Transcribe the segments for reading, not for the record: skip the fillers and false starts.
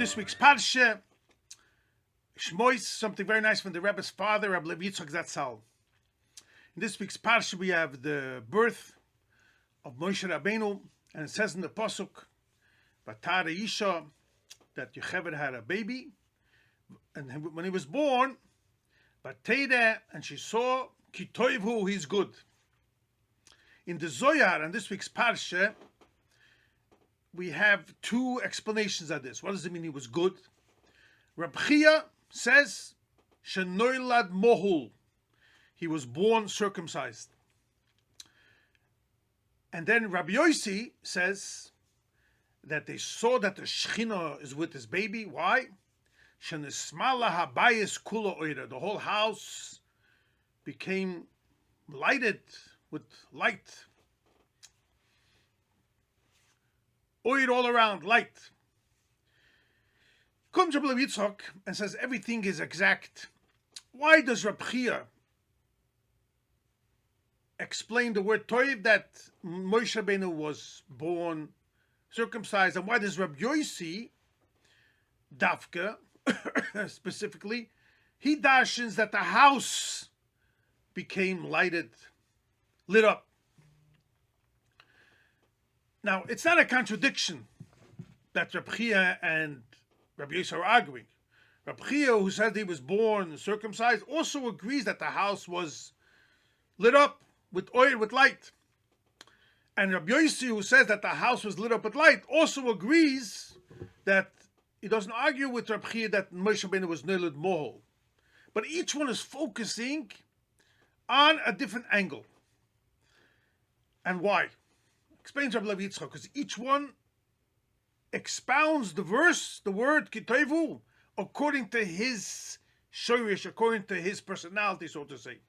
this week's Parsha, Shmois, something very nice from the Rebbe's father, Rabbi Yitzchok Zatzal. In this week's Parsha, we have the birth of Moshe Rabbeinu, and it says in the Pasuk, Vatara Isha, that Yocheved had a baby, and when he was born, Vatera, and she saw, Ki toivhu, he's good. In the Zohar, and this week's Parsha, we have two explanations of this. What does it mean he was good? Rabbi says, Shenoilad mohul, he was born circumcised. And then Rabbi Yossi says that they saw that the Shechina is with his baby. Why? Shenismala habayis kula oira, the whole house became lighted with light. Oil all around, light. Comes Rabbi Yitzchok and says everything is exact. Why does Rabbi explain the word toiv that Moshe Rabbeinu was born circumcised, and why does Rabbi Yossi Dafka specifically, he dashens that the house became lit up. Now, it's not a contradiction that Rabbi Chia and Rabbi Yossi are arguing. Rabbi Chia, who said he was born circumcised, also agrees that the house was lit up with oil, with light. And Rabbi Yossi, who says that the house was lit up with light, also agrees that he doesn't argue with Rabbi Chia that Moshe Rabbeinu was Nilad Mohol. But each one is focusing on a different angle. And why? Explains Rabbi Yitzchok, because each one expounds the verse, the word Kitoivu, according to his shorish, according to his personality, so to say.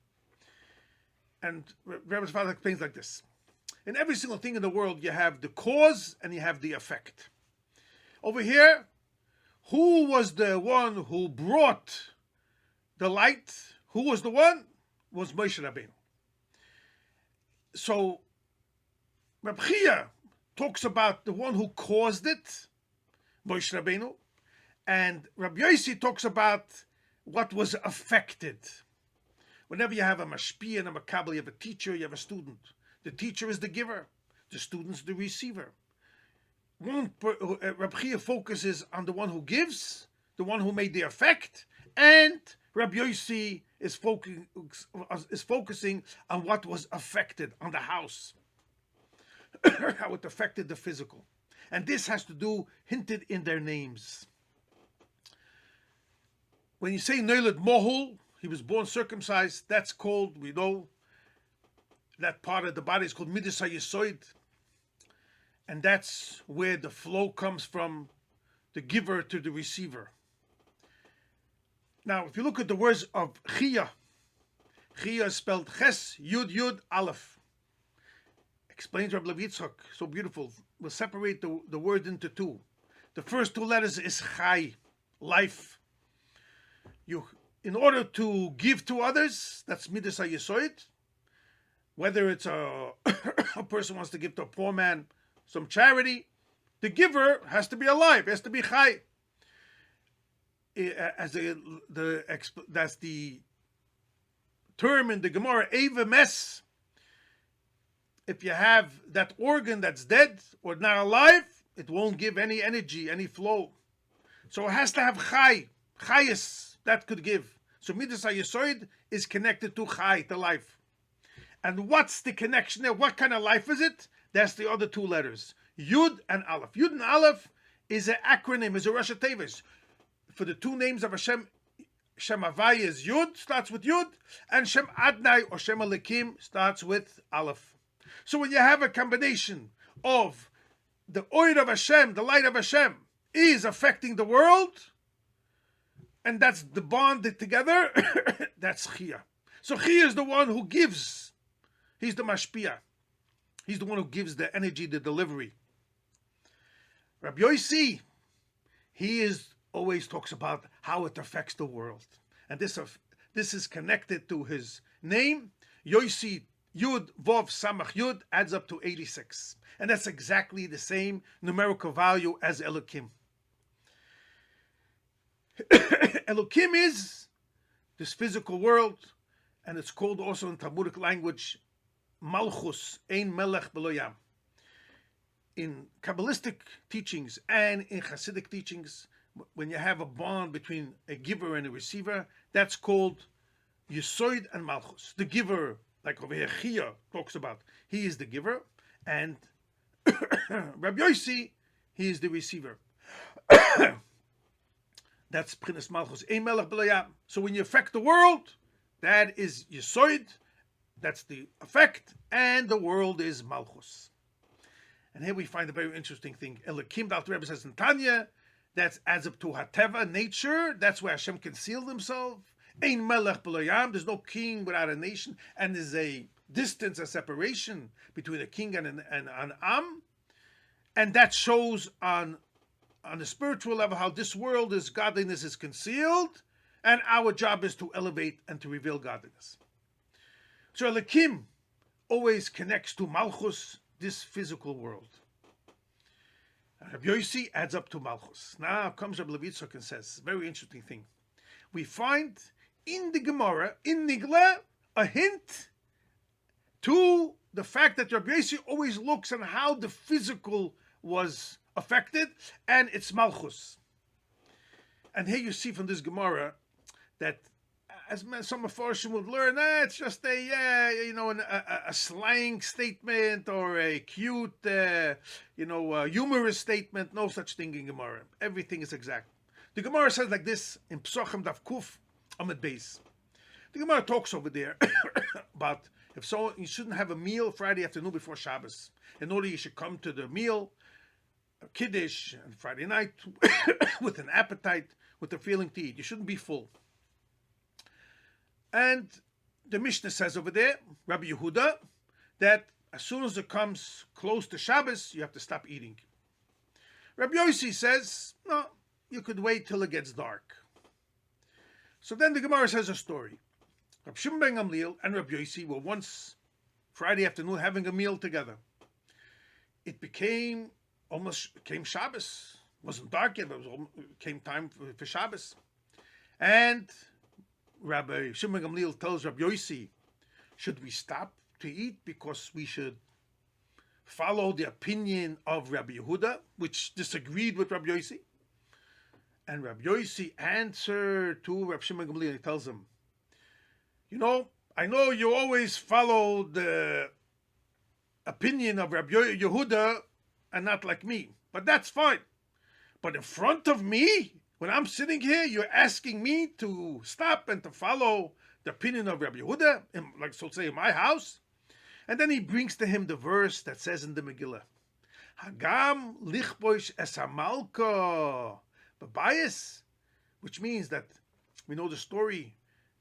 And Rebbe's father explains like this. In every single thing in the world, you have the cause and you have the effect. Over here, who was the one who brought the light? Who was the one? Was Moshe Rabbeinu. So, Rabbi Chia talks about the one who caused it, Moshe Rabbeinu, and Rabbi Yossi talks about what was affected. Whenever you have a mashpia and a makabel, you have a teacher, you have a student. The teacher is the giver, the student is the receiver. Rabbi Chia focuses on the one who gives, the one who made the effect, and Rabbi Yossi is focusing on what was affected, on the house. How it affected the physical. And this has to do, hinted in their names. When you say Neilad Mohul, he was born circumcised, that's called, we know, that part of the body is called Midas HaYesoid. And that's where the flow comes from the giver to the receiver. Now, if you look at the words of Chia is spelled Ches, Yud, Yud, Aleph. Explains Rabbi Yitzchok, so beautiful. We'll separate the word into two. The first two letters is Chai, life. In order to give to others, that's Midas HaYesoid. Whether it's a person wants to give to a poor man some charity, the giver has to be alive, has to be Chai. That's the term in the Gemara, Eva Mes. If you have that organ that's dead or not alive, it won't give any energy, any flow. So it has to have chai, chayis, that could give. So Midas HaYesoid is connected to chai, to life. And what's the connection there? What kind of life is it? That's the other two letters, Yud and Aleph. Yud and Aleph is an acronym, is a Rosh Tevis. For the two names of Hashem, Shem Havai is Yud, starts with Yud, and Shem Adnai or Shem Alekim starts with Aleph. So when you have a combination of the oil of Hashem, the light of Hashem, is affecting the world, and that's the bonded together, that's Chia. So Chia is the one who gives. He's the mashpia. He's the one who gives the energy, the delivery. Rabbi Yossi, always talks about how it affects the world. And this is connected to his name. Yossi Yud, Vov, Samach, Yud adds up to 86. And that's exactly the same numerical value as Elokim. Elokim is this physical world, and it's called also in Talmudic language Malchus, Ein Melech Beloyam. In Kabbalistic teachings and in Hasidic teachings, when you have a bond between a giver and a receiver, that's called Yesoid and Malchus. The giver, like over here, Chia talks about, he is the giver, and Rabbi Yossi, he is the receiver. That's Prince Malchus, Ein Melech Beloyam. So when you affect the world, that is Yesoid, that's the effect, and the world is Malchus. And here we find a very interesting thing. Elokim, the Rebbe says in Tanya, that adds up to Hateva, nature. That's where Hashem concealed himself. Ein Melech Beloyam. There's no king without a nation, and there's a distance, a separation between a king and an Am. And that shows on the spiritual level how this world is godliness is concealed, and our job is to elevate and to reveal godliness. So Elokim always connects to Malchus, this physical world. Rabbi Yossi adds up to Malchus. Now comes Rabbi Yitzchok and says, very interesting thing. We find in the Gemara, in Nigla, a hint to the fact that Rabbi Yossi always looks at how the physical was affected, and it's Malchus. And here you see from this Gemara that, as some Mepharshim would learn, it's just a slang statement or a cute, humorous statement. No such thing in Gemara. Everything is exact. The Gemara says like this in Psachim Daf Kuf Amud Beis. The Gemara talks over there about if so, you shouldn't have a meal Friday afternoon before Shabbos. In order you should come to the meal, Kiddush, and Friday night with an appetite, with a feeling to eat. You shouldn't be full. And the Mishnah says over there, Rabbi Yehuda, that as soon as it comes close to Shabbos, you have to stop eating. Rabbi Yossi says, no, you could wait till it gets dark. So then the Gemara says a story. Rabbi Shimon ben Gamliel and Rabbi Yossi were once Friday afternoon having a meal together. It became Shabbos. It wasn't dark yet, but it came time for Shabbos. And Rabbi Shimon ben Gamliel tells Rabbi Yossi, should we stop to eat because we should follow the opinion of Rabbi Yehuda, which disagreed with Rabbi Yossi? And Rabbi Yossi answered to Rabbi Shimon ben Gamliel, he tells him, I know you always follow the opinion of Rabbi Yehuda and not like me, but that's fine. But in front of me, when I'm sitting here, you're asking me to stop and to follow the opinion of Rabbi Yehuda, in my house? And then he brings to him the verse that says in the Megillah, Hagam lichboish es hamalka b'bayis, which means that we know the story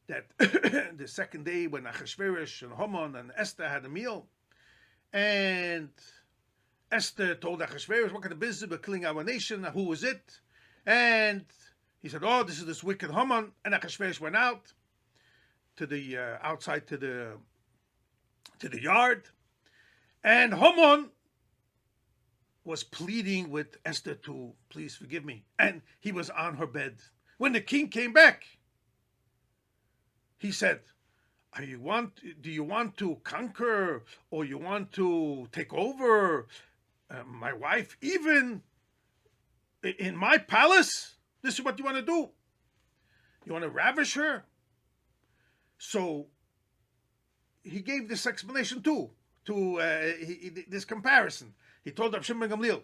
that the second day when Achashverosh and Haman and Esther had a meal, and Esther told Achashverosh, what kind of business we're killing our nation, who was it? And he said, this is this wicked Haman. And Achashverosh went out to the outside to the yard, and Haman was pleading with Esther to please forgive me, and he was on her bed. When the king came back, he said, do you want to conquer, or you want to take over my wife, even in my palace? This is what you want to do? You want to ravish her? So he gave this explanation too, this comparison. He told Rabbi Shimon ben Gamliel,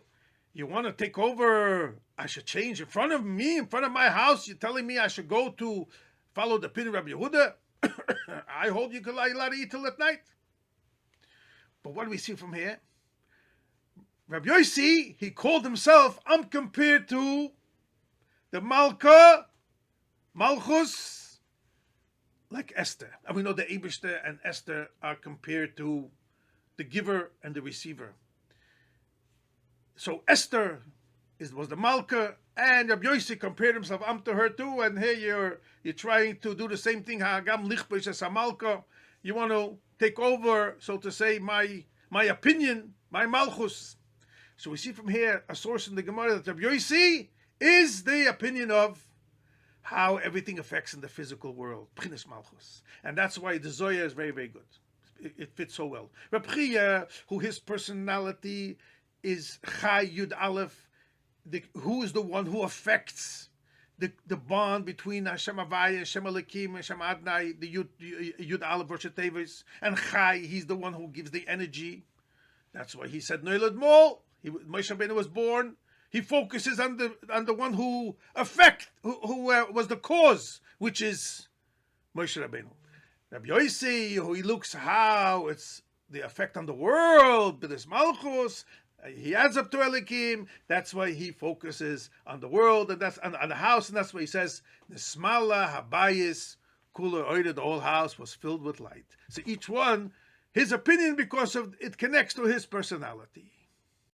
you want to take over, I should change in front of me, in front of my house, you're telling me I should go to follow the opinion of Rabbi Yehuda? I hold you allowed to eat till at night. But what do we see from here? Rabbi Yossi, he called himself, I'm compared to the Malchus, like Esther. And we know the Eibishter and Esther are compared to the giver and the receiver. So Esther was the Malka, and Rabbi Yossi compared himself to her too, and here you're trying to do the same thing. Hagam lichbosh es hamalka. You want to take over, so to say, my opinion, my Malchus. So we see from here a source in the Gemara that Rabbi Yossi is the opinion of how everything affects in the physical world. B'chinas Malchus. And that's why the Zoya is very, very good. It fits so well. Rabbi, who his personality is Chai Yud Aleph, who is the one who affects the bond between Hashem Havaya, Hashem Elokim, Hashem Adonai, the Yud Aleph Rosh Tevis, and Chai, he's the one who gives the energy. That's why he said Noilad Mol. Moshe Rabbeinu was born. He focuses on the one who was the cause, which is Moshe Rabbeinu. Rabbi Yossi, who he looks how it's the effect on the world, B'des Malchus. He adds up to Elikim. That's why he focuses on the world, and that's on the house, and that's why he says Nismala Habayis Kula Oida. The whole house was filled with light. So each one, his opinion, because of it connects to his personality.